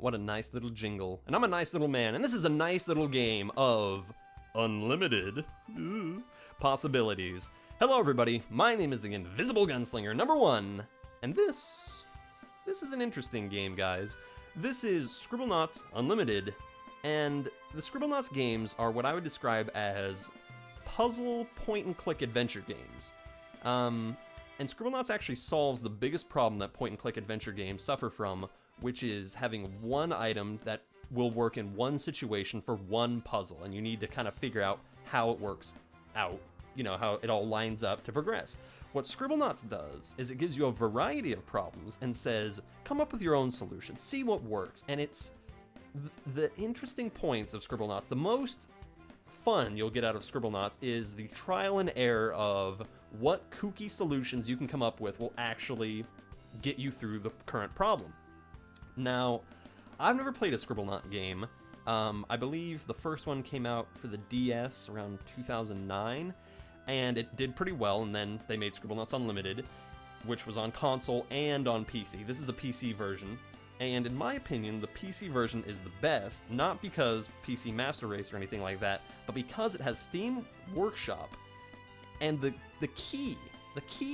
What a nice little jingle. And I'm a nice little man, and this is a nice little game of unlimited possibilities. Hello everybody, my name is the Invisible Gunslinger #1, and this is an interesting game, guys. This is Scribblenauts Unlimited, and the Scribblenauts games are what I would describe as puzzle point-and-click adventure games. And Scribblenauts actually solves the biggest problem that point-and-click adventure games suffer from, which is having one item that will work in one situation for one puzzle, and you need to kind of figure out how it works out, you know, how it all lines up to progress. What Scribblenauts does is it gives you a variety of problems and says, come up with your own solution, see what works, and it's the interesting points of Scribblenauts. The most fun you'll get out of Scribblenauts is the trial and error of what kooky solutions you can come up with will actually get you through the current problem. Now, I've never played a Scribblenaut game. I believe the first one came out for the DS around 2009, and it did pretty well, and then they made Scribblenauts Unlimited, which was on console and on PC. This is a PC version, and in my opinion, the PC version is the best, not because PC Master Race or anything like that, but because it has Steam Workshop. And the key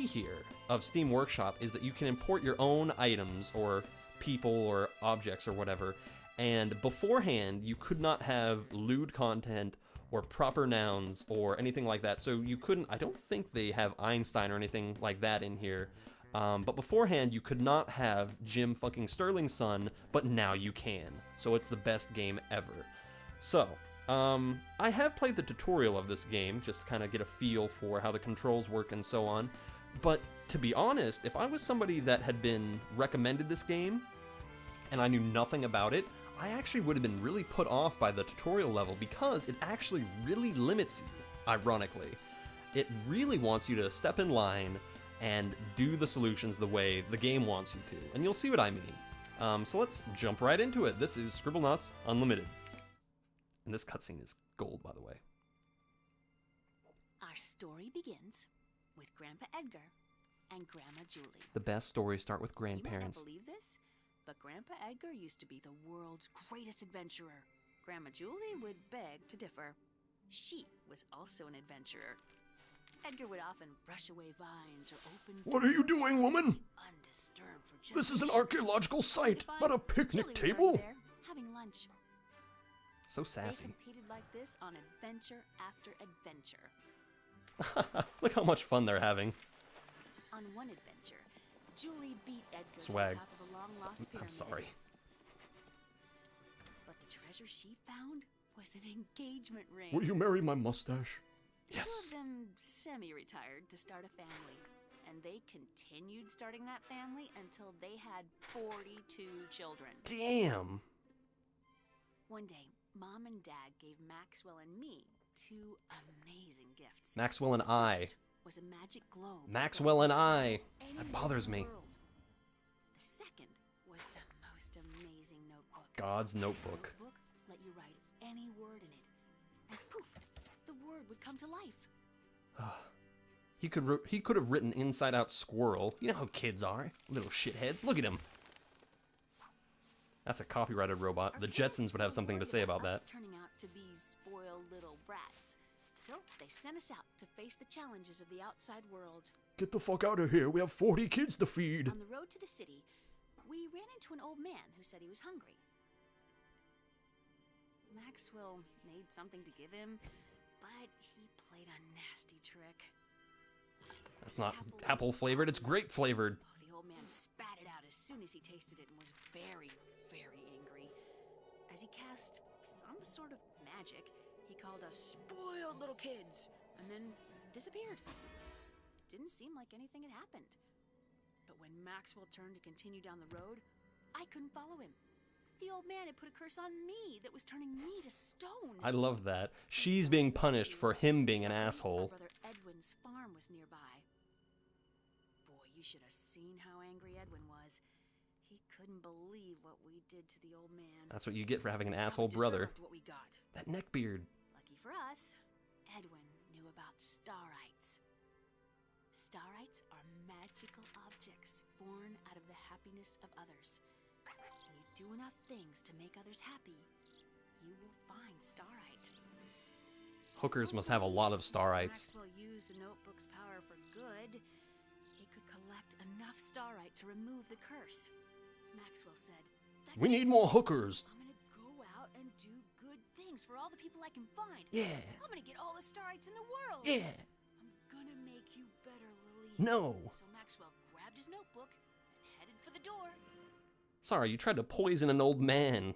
here of Steam Workshop is that you can import your own items or people or objects or whatever, and beforehand you could not have lewd content or proper nouns or anything like that, so you couldn't, I don't think they have Einstein or anything like that in here, but beforehand you could not have Jim fucking Sterling's son, but now you can, so it's the best game ever. So, I have played the tutorial of this game, just to kind of get a feel for how the controls work and so on, but to be honest, if I was somebody that had been recommended this game, and I knew nothing about it, I actually would have been really put off by the tutorial level because it actually really limits you, ironically. It really wants you to step in line and do the solutions the way the game wants you to, and you'll see what I mean. So let's jump right into it. This is Scribblenauts Unlimited. And this cutscene is gold, by the way. Our story begins with Grandpa Edgar and Grandma Julie. The best stories start with You might not grandparents. believe this, but Grandpa Edgar used to be the world's greatest adventurer. Grandma Julie would beg to differ. She was also an adventurer. Edgar would often brush away vines or open What are you doing, woman? undisturbed for This is an generations. archaeological site, not a picnic Julie was table. already there, having lunch. So They sassy. competed like this on adventure after adventure. Look how much fun they're having. On one adventure, Julie beat Edgar Swag. to the top of a long-lost pyramid. I'm sorry. But the treasure she found was an engagement ring. Will you marry my mustache? Two Yes. of them semi-retired to start a family, and they continued starting that family until they had 42 children. Damn. One day, Mom and Dad gave Maxwell and me two amazing gifts. Maxwell and I. First was a magic globe. Maxwell and I. Anywhere That bothers in the me. world. The second was the most amazing notebook. God's This notebook. notebook let you write any word in it, and poof, the word would come to life. He could have written Inside Out Squirrel. You know how kids are. Little shitheads. Look at him. That's a copyrighted robot. Our The parents Jetsons would have were something to worried say about about us that. turning out to be spoiled little brats. So they sent us out to face the challenges of the outside world. Get the fuck out of here. We have 40 kids to feed. On the road to the city, we ran into an old man who said he was hungry. Maxwell made something to give him, but he played a nasty trick. That's not apple flavored, it's grape flavored. Oh, the old man spat it out as soon as he tasted it and was very, very angry. As he cast some sort of magic, he called us spoiled little kids and then disappeared. It didn't seem like anything had happened. But when Maxwell turned to continue down the road, I couldn't follow him. The old man had put a curse on me that was turning me to stone. I love that. She's being punished for him being an My asshole. brother Edwin's farm was nearby. Boy, you should have seen how angry Edwin was. He couldn't believe what we did to the old man. That's what you get for having an So we asshole probably brother. deserved what we got. That neckbeard. Lucky for us, Edwin knew about starites. Starites are magical objects born out of the happiness of others. When you do enough things to make others happy, you will find starite. Hookers must have a lot of starites. Maxwell used the notebook's power for good. He could collect enough starite to remove the curse. Maxwell said, "That's We it. need more hookers. I'm gonna go out and do good things for all the people I can find. Yeah. I'm gonna get all the starites in the world. Yeah. I'm gonna make you better, Lily." No. So Maxwell grabbed his notebook and headed for the door. Sorry, you tried to poison an old man.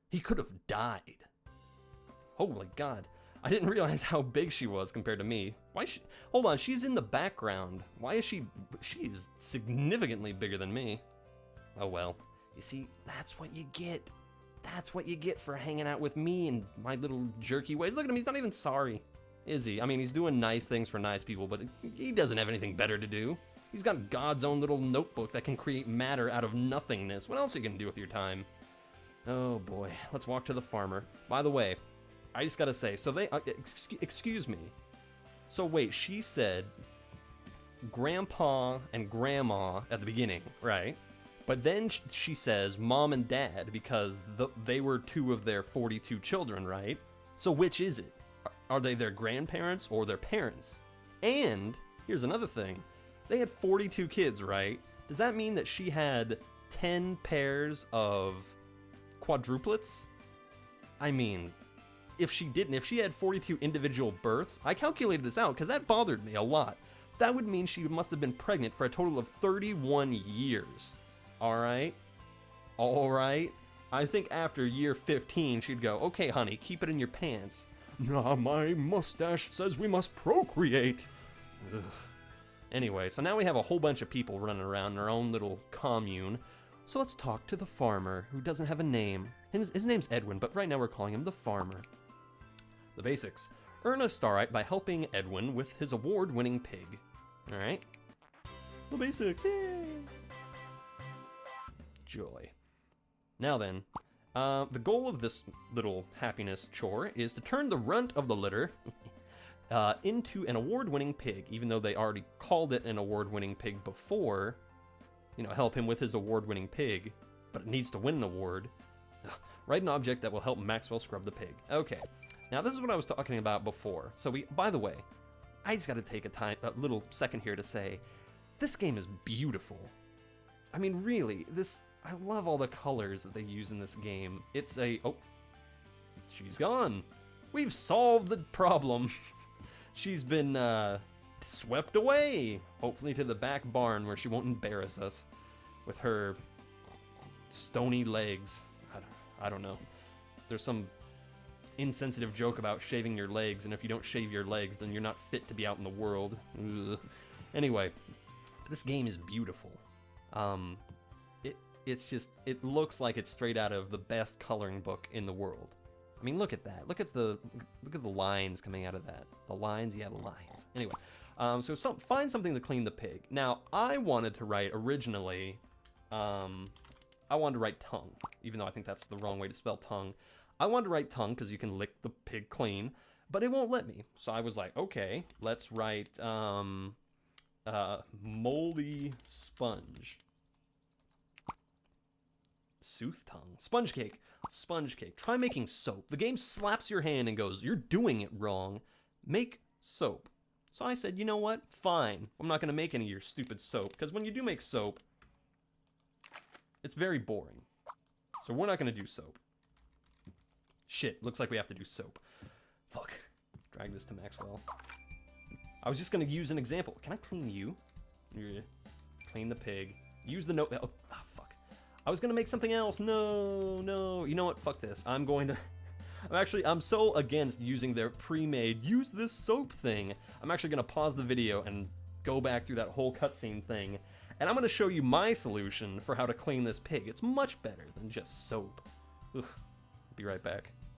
He could have died. Holy God. I didn't realize how big she was compared to me. Why is she... Hold on, she's in the background. Why is she... She's significantly bigger than me. Oh well. You see, that's what you get. That's what you get for hanging out with me and my little jerky ways. Look at him, he's not even sorry, is he? I mean, he's doing nice things for nice people, but he doesn't have anything better to do. He's got God's own little notebook that can create matter out of nothingness. What else are you gonna do with your time? Oh boy, let's walk to the farmer. By the way, I just gotta say, so they, excuse me. So wait, she said grandpa and grandma at the beginning, right? But then she says mom and dad because they were two of their 42 children, right? So which is it? Are they their grandparents or their parents? And here's another thing. They had 42 kids, right? Does that mean that she had 10 pairs of quadruplets? I mean, if she had 42 individual births, I calculated this out because that bothered me a lot. That would mean she must have been pregnant for a total of 31 years. Alright? Alright? I think after year 15, she'd go, "Okay, honey, keep it in your pants." Nah, my mustache says we must procreate. Ugh. Anyway, so now we have a whole bunch of people running around in our own little commune. So let's talk to the farmer, who doesn't have a name. His name's Edwin, but right now we're calling him the farmer. The basics. Earn a starite by helping Edwin with his award-winning pig. Alright? The basics, yay! Joy. Now then, the goal of this little happiness chore is to turn the runt of the litter into an award-winning pig, even though they already called it an award-winning pig before. You know, help him with his award-winning pig, but it needs to win an award. Ugh. Write an object that will help Maxwell scrub the pig. Okay, now this is what I was talking about before. So by the way, I just gotta take a little second here to say, this game is beautiful. I mean, really, I love all the colors that they use in this game. It's oh, she's gone. We've solved the problem. She's been, swept away, hopefully to the back barn where she won't embarrass us with her stony legs. I don't know. There's some insensitive joke about shaving your legs, and if you don't shave your legs, then you're not fit to be out in the world. Ugh. Anyway, this game is beautiful. It looks like it's straight out of the best coloring book in the world. I mean, look at that. Look at the lines coming out of that. The lines, yeah, the lines. Anyway, so find something to clean the pig. Now, I wanted to write originally, I wanted to write tongue, even though I think that's the wrong way to spell tongue. I wanted to write tongue because you can lick the pig clean, but it won't let me. So I was like, okay, let's write moldy sponge. Sooth tongue. Sponge cake. Sponge cake. Try making soap. The game slaps your hand and goes, "You're doing it wrong. Make soap." So I said, you know what? Fine. I'm not going to make any of your stupid soap, because when you do make soap, it's very boring. So we're not going to do soap. Shit, looks like we have to do soap. Fuck. Drag this to Maxwell. I was just going to use an example. Can I clean you? Yeah. Clean the pig. Use the note. Oh, fuck. I was going to make something else. No, no. You know what? Fuck this. I'm going to... I'm so against using their pre-made, use this soap thing. I'm actually going to pause the video and go back through that whole cutscene thing. And I'm going to show you my solution for how to clean this pig. It's much better than just soap. Ugh. Be right back.